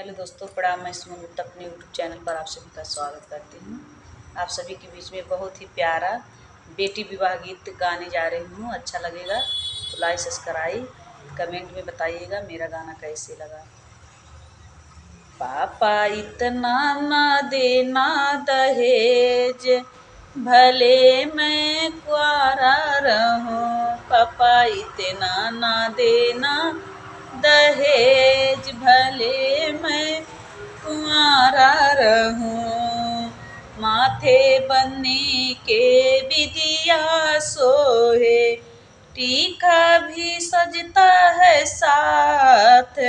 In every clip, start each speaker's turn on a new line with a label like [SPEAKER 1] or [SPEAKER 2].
[SPEAKER 1] Hello दोस्तों, प्रणाम। मैं सुमन गुप्ता अपने यूट्यूब चैनल पर आप सभी का स्वागत करती हूँ। आप सभी के बीच में बहुत ही प्यारा बेटी विवाह गीत गाने जा रही हूँ। अच्छा लगेगा तो लाइक सब्सक्राइब कमेंट में बताइएगा मेरा गाना कैसे लगा। पापा इतना ना देना दहेज, भले मैं कुआरा रहूं। पापा इतना ना देना दहेज, भले मैं कुआरा रहूं। माथे बनने के विदिया सोहे, टीका भी सजता है साथ।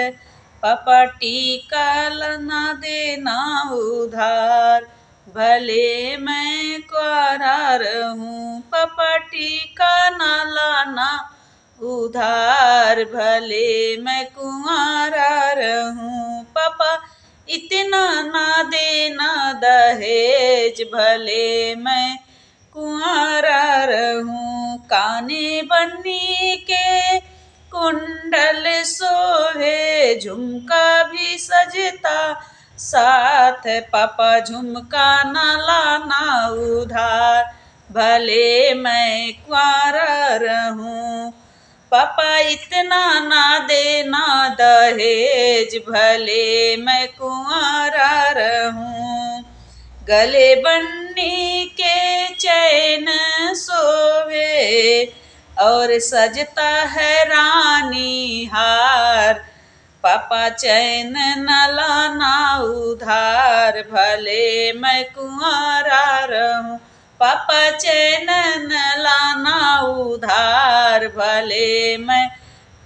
[SPEAKER 1] पापा टीका लना देना उधार, भले मैं कुआरा रहूं। पापा टीका ना लाना उधार, भले मैं कुआरा रहूं। पापा इतना ना देना दहेज, भले मैं कुआरा रहूं। काने बन्नी के कुंडल सोहे, झुमका भी सजता साथ। पापा झुमका ना लाना उधार, भले मैं कुआरा रहूं। पापा इतना ना देना दहेज, भले मैं कुआरा रहूं। गले बन्नी के चैन सोवे, और सजता है रानी हार। पापा चैन न लाना उधार, भले मैं कुआरा रहूं। पापा चैन न लाना उधार, भले मैं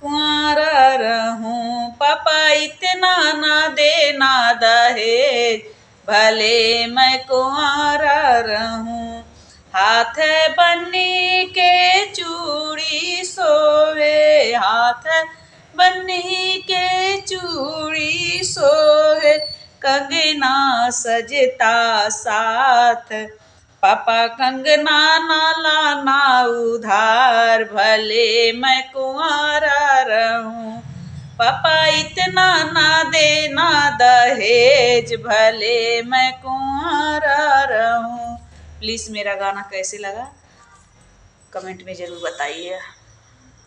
[SPEAKER 1] कुआरा रहूं। पापा इतना ना देना दहेज, भले मैं कुआरा रहूं। हाथ बन्नी के चूड़ी सोहे, हाथ बन्नी के चूड़ी सोहे, कंगना सजता साथ। पापा कंगना ना लाना उधार, भले मैं कुआरा रहूं। पापा इतना ना देना दहेज, भले मैं कुआरा रहूं। प्लीज़ मेरा गाना कैसे लगा कमेंट में ज़रूर बताइए।